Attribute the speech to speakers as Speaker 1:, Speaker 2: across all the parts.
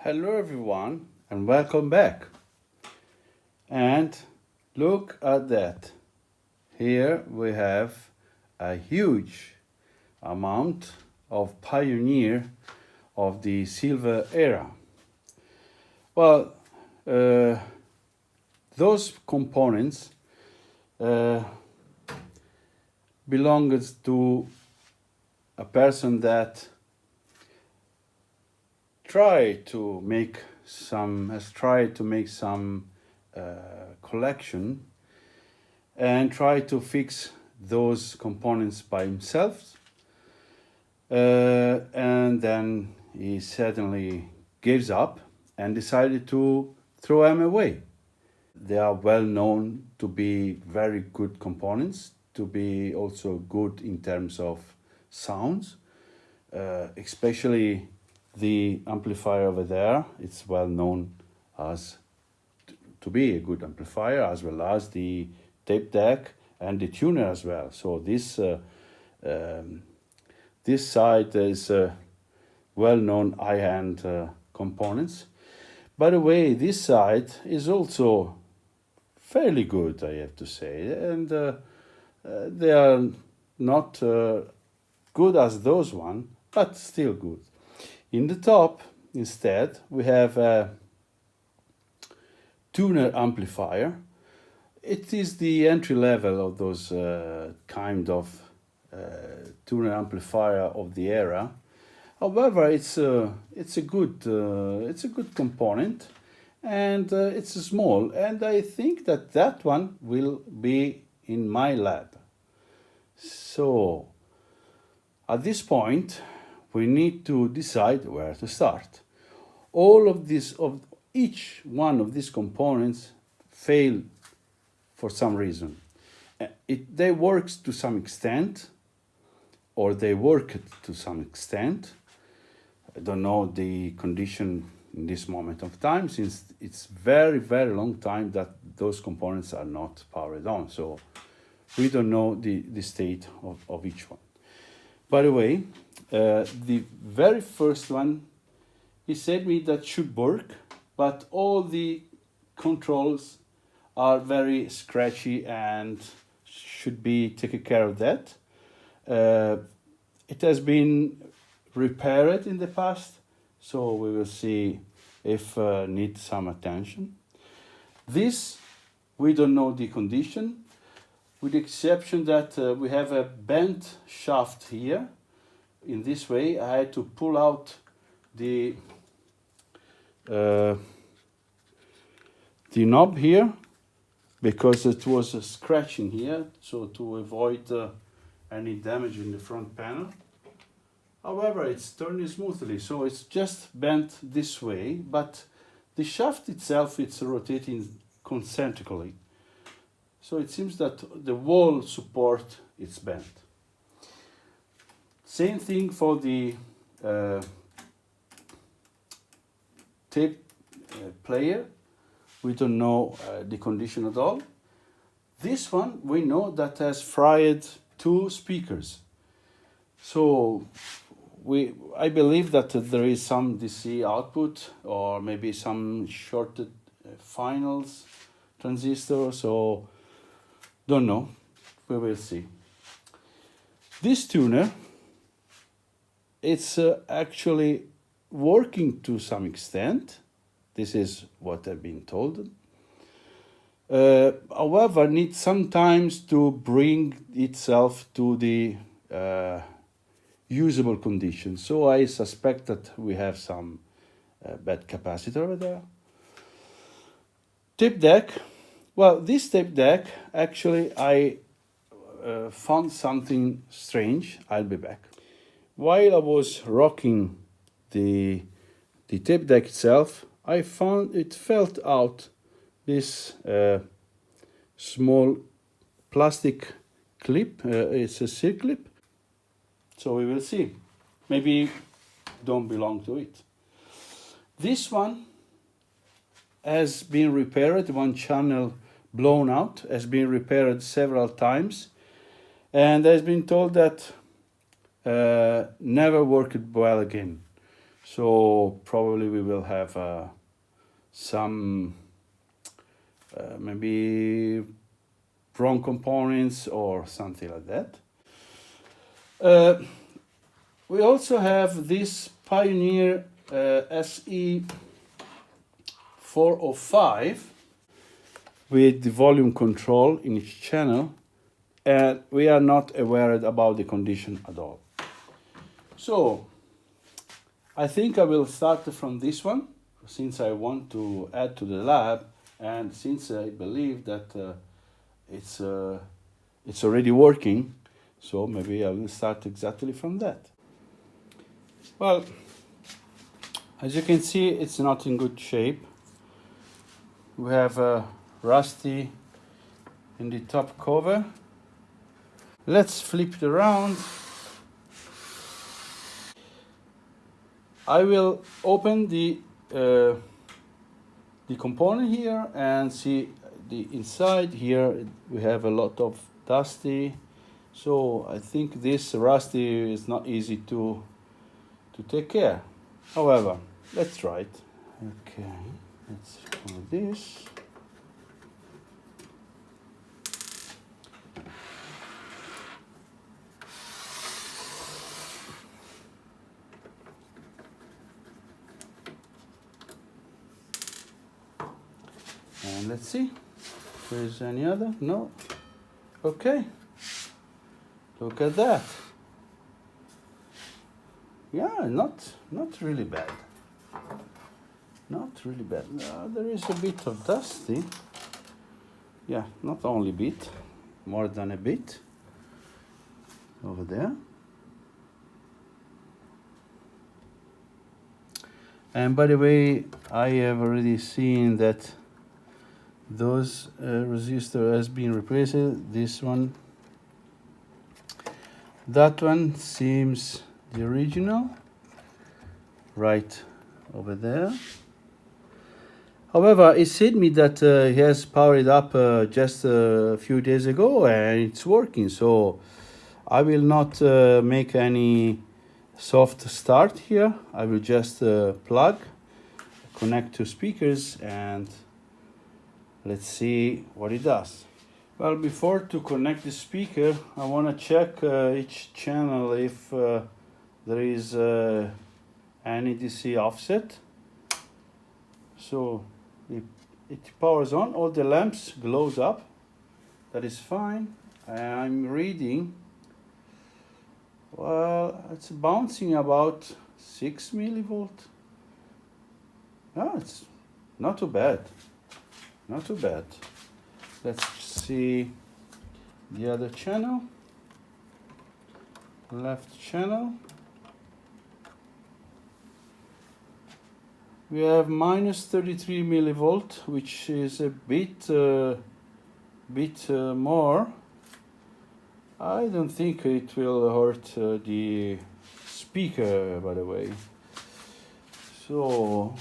Speaker 1: Hello everyone and welcome back. And look at that. Here we have a huge amount of pioneer of the silver era. Well, those components belongs to a person that has tried to make some collection and try to fix those components by himself, and then he suddenly gives up and decided to throw them away. They are well known to be very good components, to be also good in terms of sounds, especially the amplifier over there. It's well known as to be a good amplifier, as well as the tape deck and the tuner as well. So this side is well-known high-end components. By the way, this side is also fairly good, I have to say, and they are not good as those one, but still good. In the top, instead, we have a tuner amplifier. It is the entry level of those kind of tuner amplifier of the era. However, it's a good component, and it's small. And I think that one will be in my lab. So, at this point, we need to decide where to start. Each one of these components fail for some reason. They work to some extent, or they work to some extent. I don't know the condition in this moment of time, since it's very, very long time that those components are not powered on. So we don't know the state of each one. By the way, the very first one, he said me that should work, but all the controls are very scratchy and should be taken care of that. It has been repaired in the past, so we will see if needs some attention. This, we don't know the condition, with the exception that we have a bent shaft here. In this way, I had to pull out the knob here, because it was a scratching here, so to avoid any damage in the front panel. However, it's turning smoothly, so it's just bent this way, but the shaft itself, it's rotating concentrically. So it seems that the wall support is bent. Same thing for the tape player. We don't know the condition at all. This one, we know that has fried 2 speakers. So I believe that there is some DC output, or maybe some shorted finals transistor, so don't know. We will see. This tuner, it's actually working to some extent. This is what I've been told. However, needs sometimes to bring itself to the usable condition. So I suspect that we have some bad capacitor over there. Tape deck. Well, this tape deck, actually, I found something strange. I'll be back. While I was rocking the tape deck itself, I found it felt out this small plastic clip. It's a C-clip. So we will see. Maybe don't belong to it. This one has been repaired. One channel blown out, has been repaired several times, and has been told that never worked well again. So probably we will have some maybe wrong components or something like that. We also have this Pioneer Sx-450 with the volume control in each channel, and we are not aware about the condition at all. So I think I will start from this one, since I want to add to the lab, and since I believe that it's already working, so maybe I will start exactly from that. Well, as you can see, it's not in good shape. We have rusty in the top cover. Let's flip it around. I will open the component here and see the inside. Here we have a lot of dusty, so I think this rusty is not easy to take care. However, let's try it. Okay, let's do this. And let's see if there's any other. No. Okay. Look at that. Yeah, not really bad. Not really bad. There is a bit of dusty. Yeah, not only a bit, more than a bit over there. And by the way, I have already seen that those resistor has been replaced. This one, that one seems the original, right over there. However, it said me that he has powered up just a few days ago and it's working. So I will not make any soft start here. I will just plug, connect to speakers, and let's see what it does. Well, before to connect the speaker, I want to check each channel if there is any DC offset. So it powers on, all the lamps glows up. That is fine. I'm reading. Well, it's bouncing about 6 millivolt. Oh, it's not too bad. Not too bad. Let's see the other channel. Left channel. We have minus 33 millivolt, which is a bit more. I don't think it will hurt the speaker, by the way. So,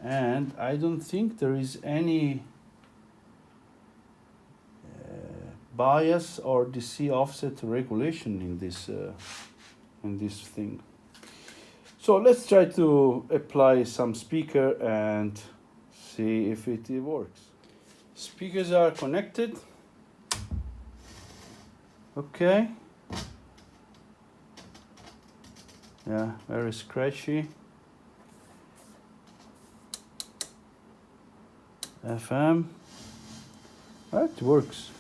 Speaker 1: and I don't think there is any bias or DC offset regulation in this thing. So let's try to apply some speaker and see if it works. Speakers are connected. Okay. Yeah, very scratchy. FM. It works.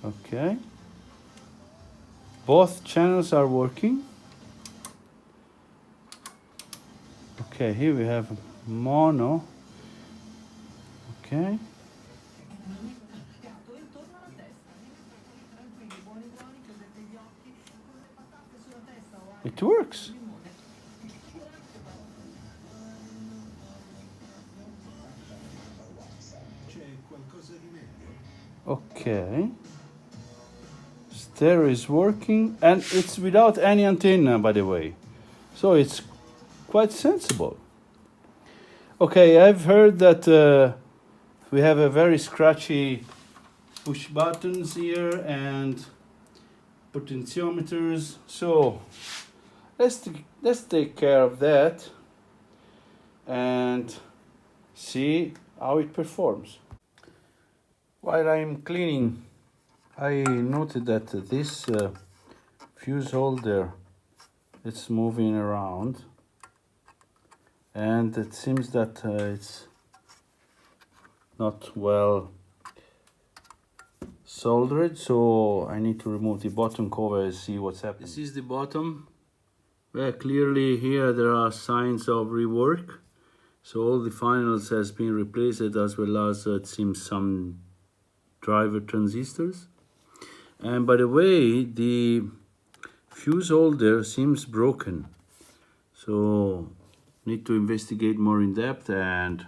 Speaker 1: Okay. Both channels are working. Okay, here we have mono. Okay. It works. Okay. Stereo is working, and it's without any antenna, by the way. So it's quite sensible. Okay, I've heard that we have a very scratchy push buttons here, and potentiometers. So let's take care of that and see how it performs. While I'm cleaning, I noted that this fuse holder is moving around, and it seems that it's not well soldered, so I need to remove the bottom cover and see what's happening. This is the bottom. Well, clearly here there are signs of rework, so all the finals has been replaced, as well as it seems some driver transistors. And by the way, the fuse holder seems broken, so need to investigate more in depth, and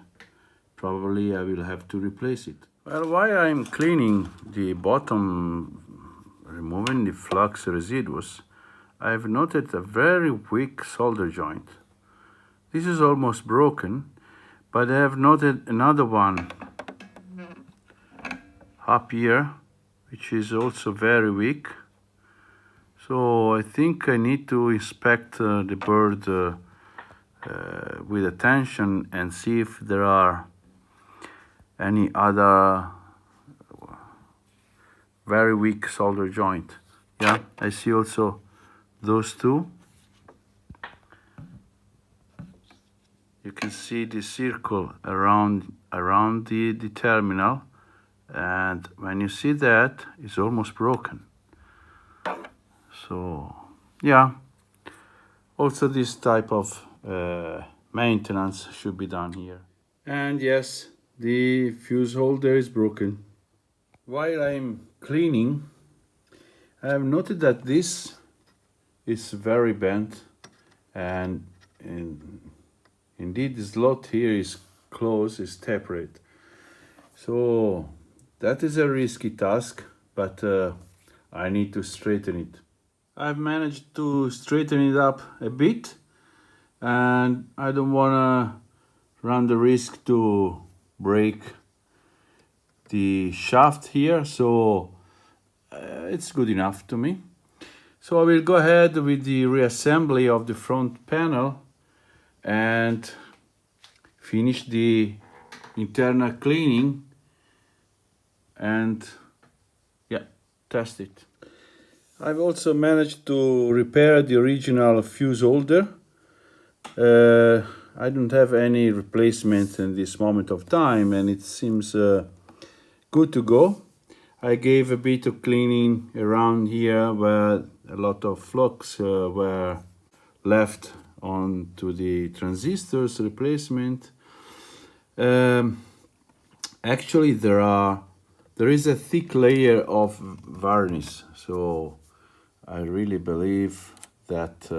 Speaker 1: probably I will have to replace it. Well, while I'm cleaning the bottom, removing the flux residues, I've noted a very weak solder joint. This is almost broken, but I have noted another one up here, which is also very weak. So I think I need to inspect the bird with attention and see if there are any other very weak solder joint. Yeah, I see also those two. You can see the circle around the terminal, and when you see that, it's almost broken. So yeah, also this type of maintenance should be done here. And yes, the fuse holder is broken. While I'm cleaning, I have noted that this is very bent, and indeed the slot here is closed, is tapered. So that is a risky task, but I need to straighten it. I've managed to straighten it up a bit, and I don't want to run the risk to break the shaft here, so it's good enough to me. So I will go ahead with the reassembly of the front panel and finish the internal cleaning and yeah, test it. I've also managed to repair the original fuse holder. I don't have any replacement in this moment of time, and it seems good to go. I gave a bit of cleaning around here where a lot of flux were left onto the transistors replacement. Actually, there is a thick layer of varnish, so I really believe that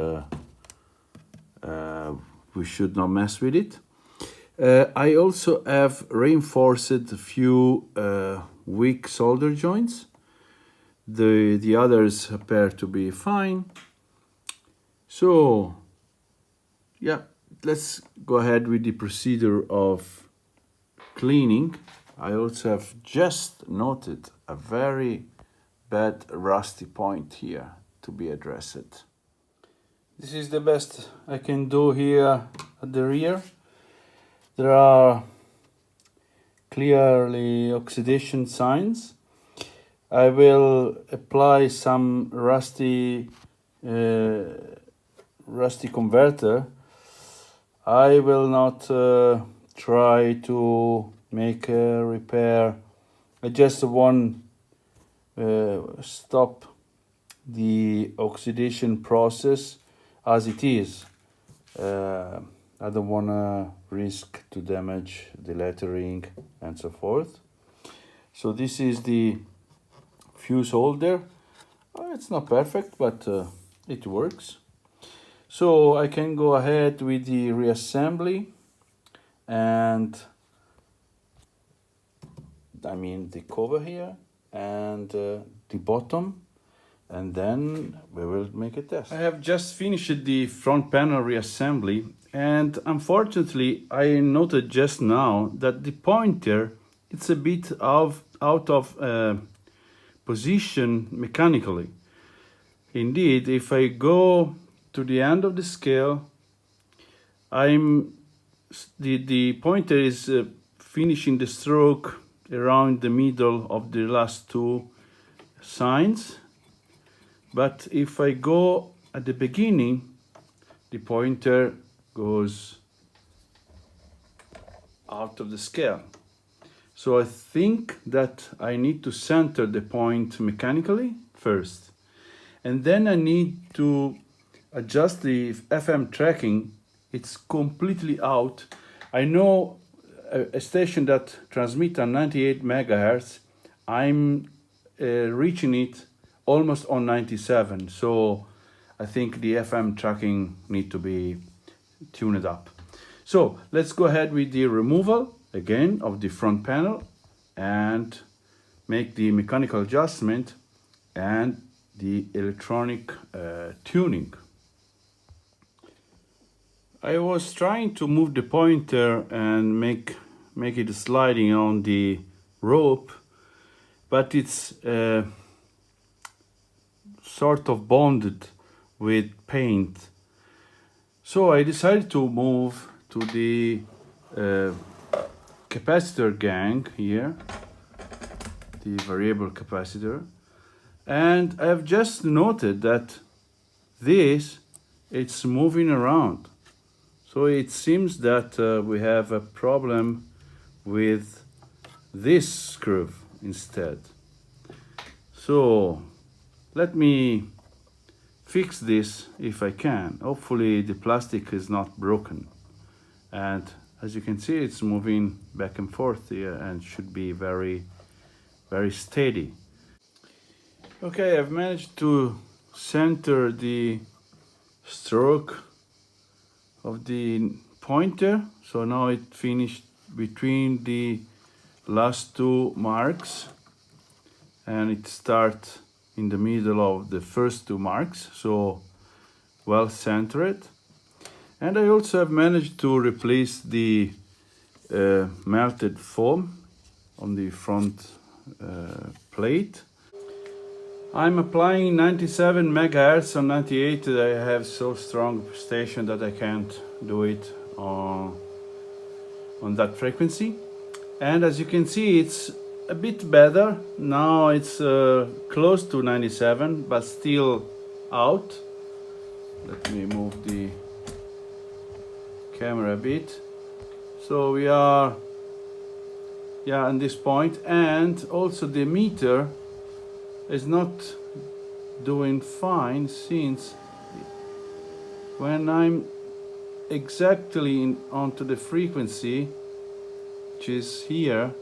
Speaker 1: we should not mess with it. I also have reinforced a few weak solder joints. The others appear to be fine. So yeah, let's go ahead with the procedure of cleaning. I also have just noted a very bad rusty point here to be addressed. This is the best I can do here at the rear. There are clearly oxidation signs. I will apply some rusty converter. I will not try to make a repair. I just want stop the oxidation process as it is. I don't want to risk to damage the lettering and so forth. So this is the fuse holder. It's not perfect, but it works. So I can go ahead with the reassembly, and I mean the cover here and the bottom, and then we will make a test. I have just finished the front panel reassembly, and unfortunately I noted just now that the pointer, it's a bit out of position mechanically. Indeed, if I go to the end of the scale, the pointer is finishing the stroke around the middle of the last two signs. But if I go at the beginning, the pointer goes out of the scale. So I think that I need to center the point mechanically first. And then I need to adjust the FM tracking. It's completely out. I know a station that transmits on 98 megahertz, I'm reaching it almost on 97. So I think the FM tracking need to be tuned up. So let's go ahead with the removal again of the front panel and make the mechanical adjustment and the electronic tuning. I was trying to move the pointer and make it sliding on the rope, but it's sort of bonded with paint. So I decided to move to the capacitor gang here, the variable capacitor, and I've just noted that it's moving around. So it seems that we have a problem with this screw instead. So let me fix this if I can. Hopefully the plastic is not broken. And as you can see, it's moving back and forth here and should be very, very steady. Okay, I've managed to center the stroke of the pointer. So now it finished between the last two marks and it starts in the middle of the first two marks. So well centered. And I also have managed to replace the melted foam on the front plate. I'm applying 97 megahertz on 98. I have so strong station that I can't do it on that frequency. And as you can see, it's a bit better. Now it's close to 97, but still out. Let me move the camera a bit. So we are on this point, and also the meter is not doing fine, since when I'm exactly onto the frequency, which is here,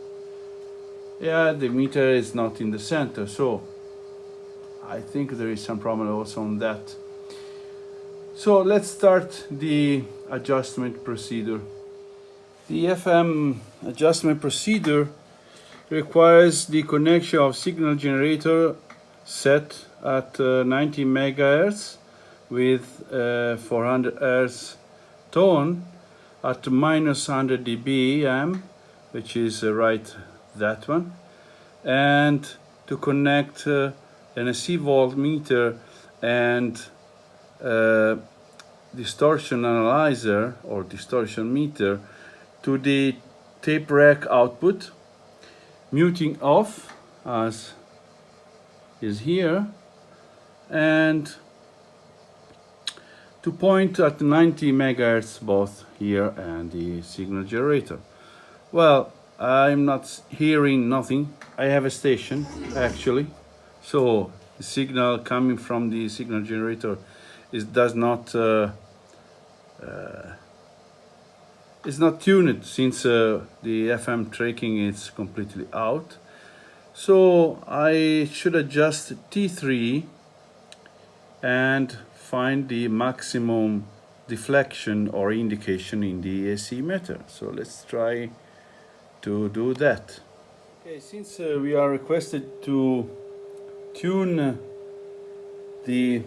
Speaker 1: the meter is not in the center. So I think there is some problem also on that. So let's start the adjustment procedure. The FM adjustment procedure requires the connection of signal generator set at 90 megahertz with 400 hertz tone at minus 100 dBm, which is right that one, and to connect an AC voltmeter and distortion analyzer or distortion meter to the tape rack output, muting off as is here, and to point at 90 megahertz both here and the signal generator. Well, I'm not hearing nothing. I have a station actually, so the signal coming from the signal generator is not tuned, since the FM tracking is completely out. So I should adjust T3 and find the maximum deflection or indication in the AC meter. So let's try to do that. Okay, since we are requested to tune the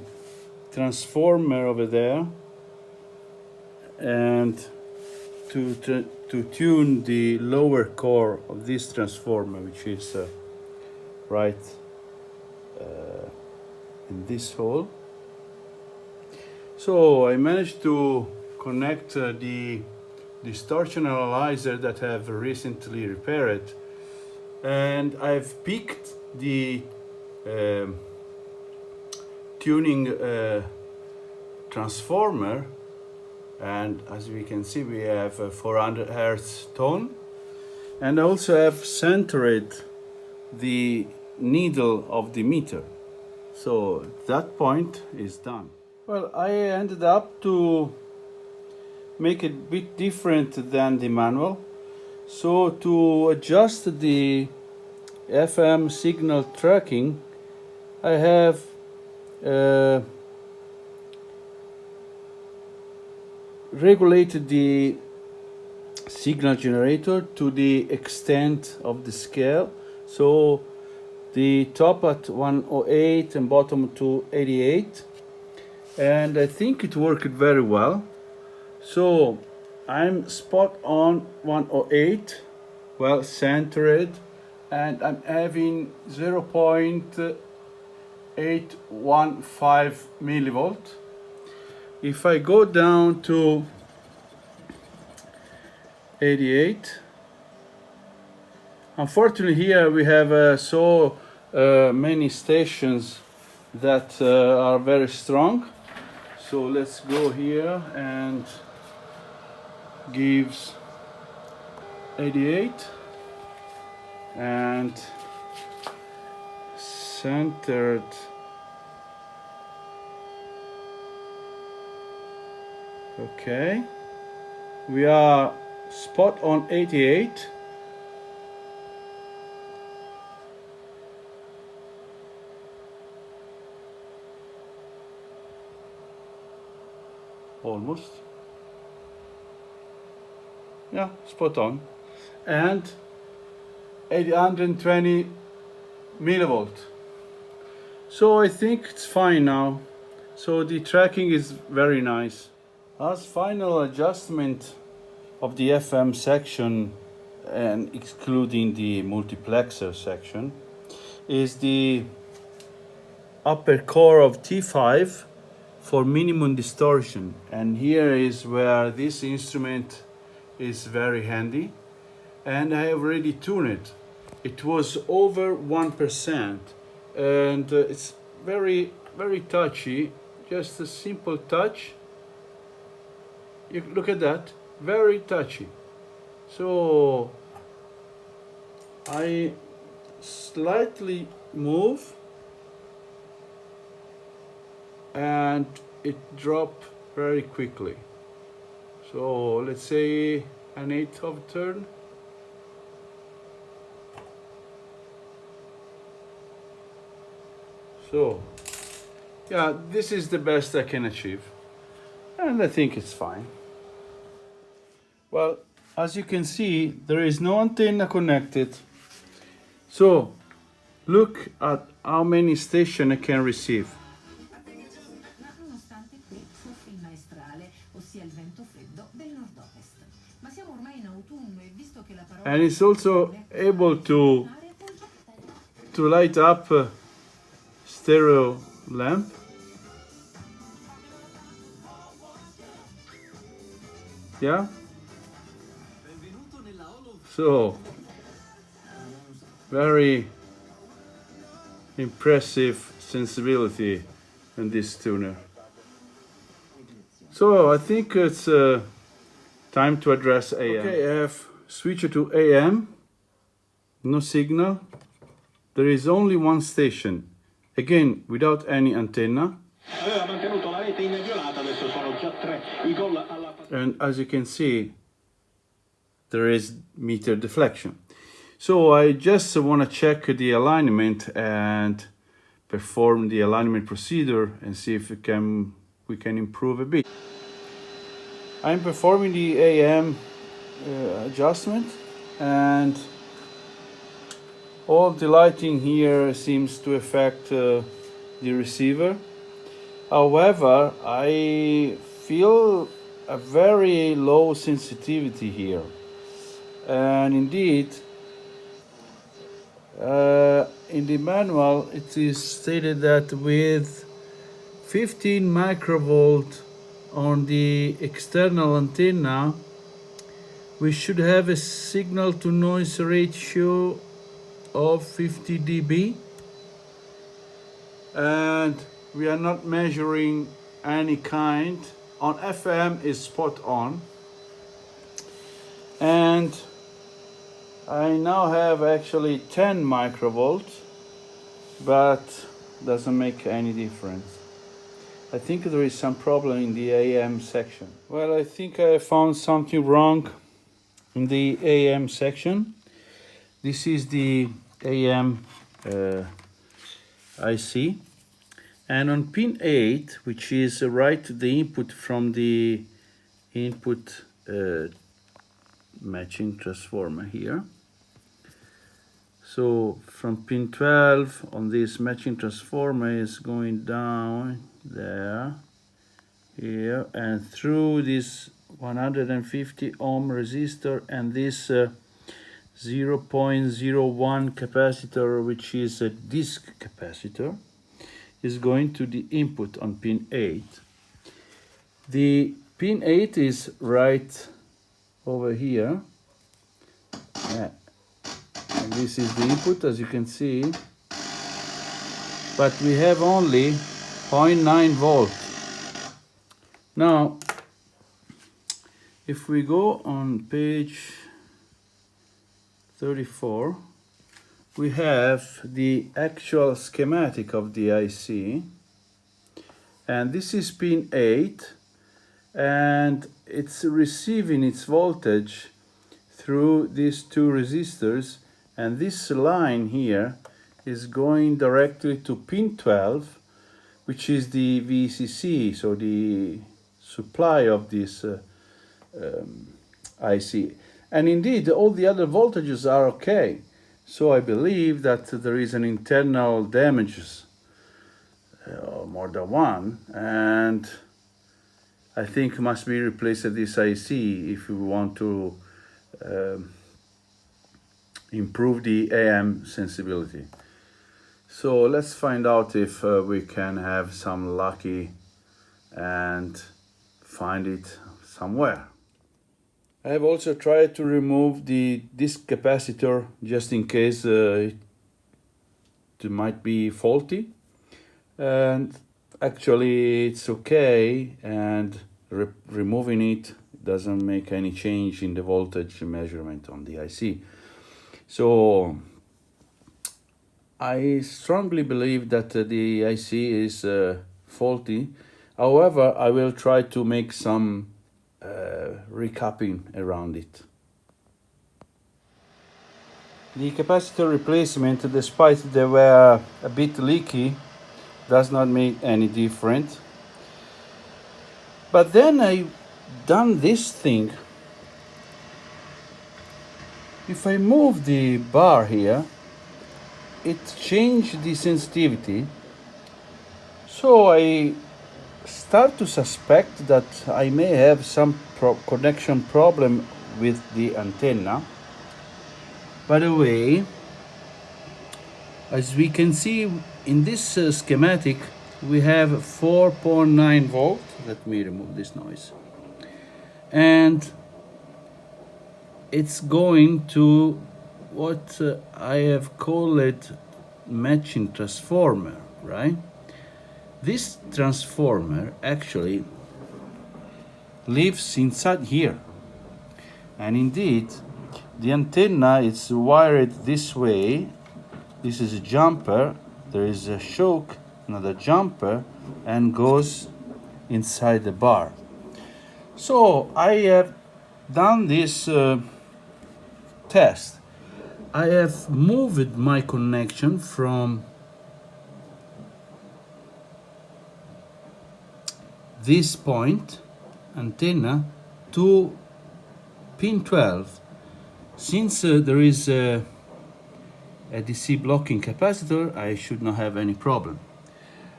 Speaker 1: transformer over there and to tune the lower core of this transformer, which is right in this hole. So I managed to connect the distortion analyzer that I've recently repaired, and I've picked the um tuning transformer, and as we can see we have a 400 Hertz tone, and I also have centered the needle of the meter. So that point is done. Well, I ended up to make it a bit different than the manual. So to adjust the FM signal tracking, I have regulated the signal generator to the extent of the scale. So the top at 108 and bottom to 88, and I think it worked very well. So I'm spot on 108, well centered, and I'm having 0.815 millivolt. If I go down to 88, unfortunately here we have so many stations that are very strong. So let's go here and gives 88 and centered. Okay, we are spot on 88. Almost. Yeah, spot on. And 820 millivolt. So I think it's fine now. So the tracking is very nice. As final adjustment of the FM section, and excluding the multiplexer section, is the upper core of T5 for minimum distortion. And here is where this instrument is very handy, and I have already tuned it. It was over 1%, and it's very touchy, just a simple touch. You look at that, very touchy. So I slightly move and it dropped very quickly. So let's say an eighth of a turn. So yeah, this is the best I can achieve, and I think it's fine. Well, as you can see, there is no antenna connected. So look at how many stations I can receive. And it's also able to light up a stereo lamp. Yeah. So very impressive sensibility in this tuner. So I think it's time to address AM. Okay, I have switched to AM. No signal. There is only one station. Again, without any antenna. And as you can see, there is meter deflection. So I just want to check the alignment and perform the alignment procedure and see if we can improve a bit. I'm performing the AM adjustment, and all the lighting here seems to affect the receiver. However, I feel a very low sensitivity here, and indeed in the manual it is stated that with 15 microvolt on the external antenna, we should have a signal to noise ratio of 50 dB, and we are not measuring any kind. On FM is spot on, and I now have actually 10 microvolts, but doesn't make any difference. I think there is some problem in the AM section. Well, I think I found something wrong in the AM section. This is the AM IC, and on pin 8, which is right to the input from the input matching transformer here. So from pin 12 on this matching transformer is going down there, here, and through this 150 ohm resistor and this 0.01 capacitor, which is a disk capacitor, is going to the input on pin 8. The pin 8 is right over here. And this is the input, as you can see, but we have only 0.9 volt. Now, if we go on page 34, we have the actual schematic of the IC, and this is pin 8, and it's receiving its voltage through these two resistors, and this line here is going directly to pin 12, which is the VCC, so the supply of this IC. And indeed, all the other voltages are okay. So I believe that there is an internal damages, more than one, and I think must be replaced at this IC if we want to improve the AM sensibility. So let's find out if we can have some lucky and find it somewhere. I have also tried to remove the disk capacitor just in case it might be faulty, and actually it's okay, and removing it doesn't make any change in the voltage measurement on the IC. So I strongly believe that the IC is faulty. However, I will try to make some recapping around it. The capacitor replacement, despite they were a bit leaky, does not make any difference. But then I done this thing. If I move the bar here, it changed the sensitivity. So I start to suspect that I may have some connection problem with the antenna. By the way, as we can see in this schematic, we have 4.9 volt. Let me remove this noise. And it's going to what I have called it matching transformer, right? This transformer actually lives inside here, and indeed the antenna is wired this way. This is a jumper, there is a choke, another jumper, and goes inside the bar. So I have done this test. I have moved my connection from this point antenna to pin 12. Since there is a DC blocking capacitor, I should not have any problem.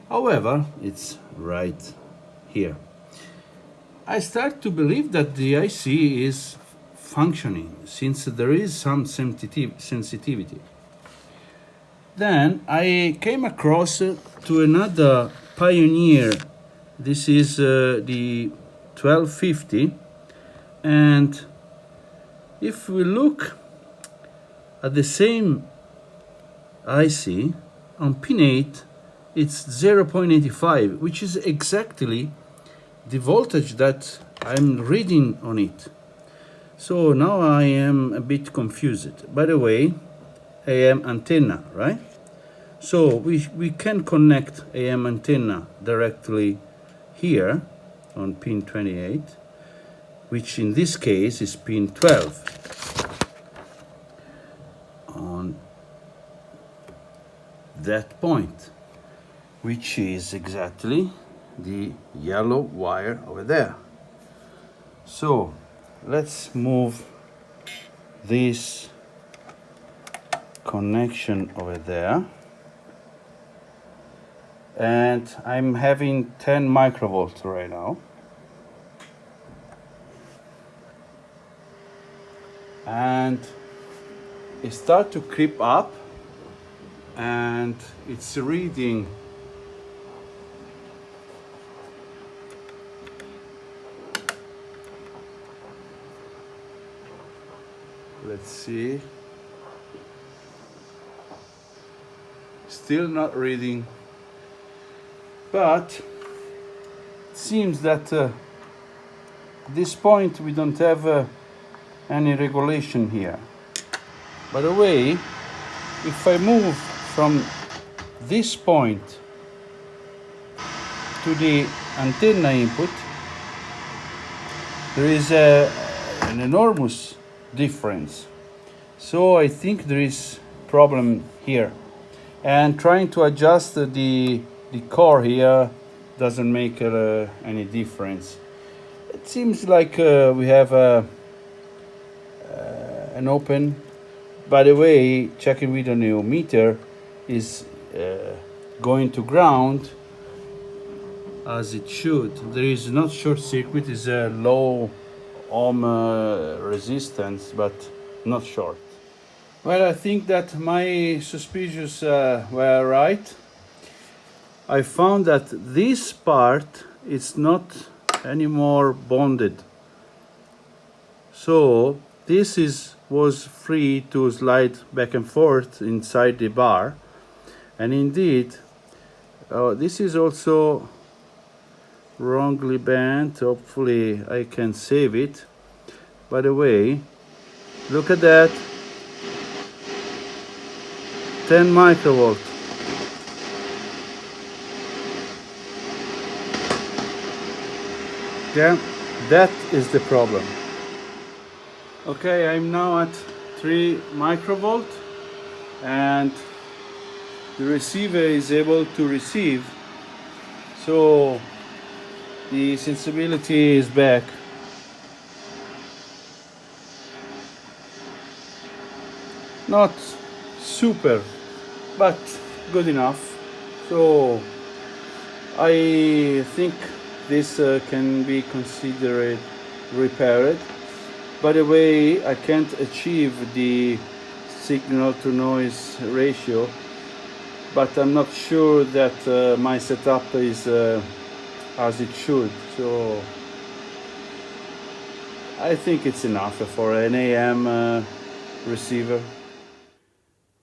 Speaker 1: However, it's right here. I start to believe that the IC is functioning, since there is some sensitivity. Then I came across to another Pioneer. This is the 1250, and if we look at the same IC on pin 8, it's 0.85, which is exactly the voltage that I'm reading on it. So now I am a bit confused. By the way, AM antenna, right? So we can connect AM antenna directly here on pin 28, which in this case is pin 12 on that point, which is exactly the yellow wire over there. So let's move this connection over there, and I'm having 10 microvolts right now, and it starts to creep up, and it's reading let's see, still not reading, but it seems that at this point we don't have any regulation here. By the way, if I move from this point to the antenna input, there is an enormous difference. So I think there is problem here, and trying to adjust the core here doesn't make any difference. It seems like we have an open. By the way, checking with an ohmmeter is going to ground as it should. There is not short circuit, is a low ohm resistance, but not short. Well, I think that my suspicions were right. I found that this part is not anymore bonded, so this was free to slide back and forth inside the bar, and indeed this is also wrongly bent. Hopefully I can save it. By the way, look at that, 10 microvolt. Yeah, that is the problem. Okay, I'm now at 3 microvolt, and the receiver is able to receive, so the sensibility is back. Not super, but good enough. So I think this can be considered repaired. By the way, I can't achieve the signal to noise ratio, but I'm not sure that my setup is as it should, so I think it's enough for an AM receiver.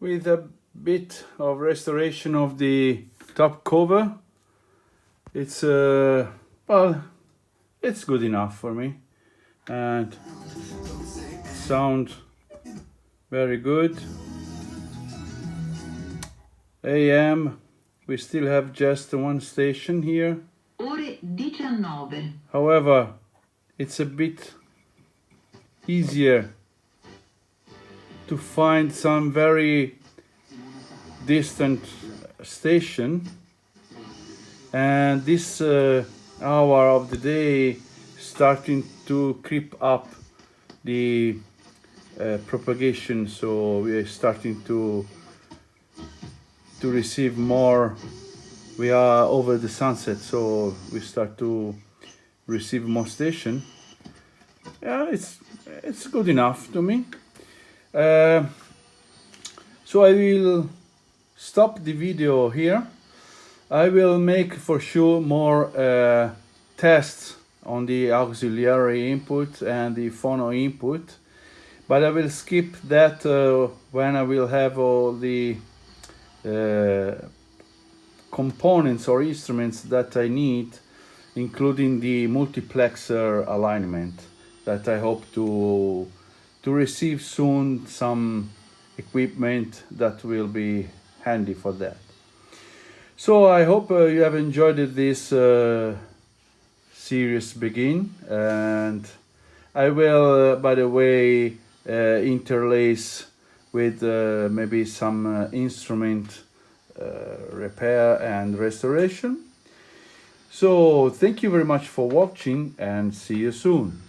Speaker 1: With a bit of restoration of the top cover, it's well, it's good enough for me, and sound very good. AM, we still have just one station here.
Speaker 2: Ore 19.
Speaker 1: However, it's a bit easier to find some very distant station, and this hour of the day starting to creep up the propagation, so we are starting to receive more. We are over the sunset, so we start to receive more station. Yeah, it's good enough to me. So I will stop the video here. I will make for sure more tests on the auxiliary input and the phono input, but I will skip that when I will have all the components or instruments that I need, including the multiplexer alignment that I hope to receive soon, some equipment that will be handy for that. So I hope you have enjoyed this series begin, and I will by the way interlace with maybe some instrument repair and restoration. So thank you very much for watching, and see you soon.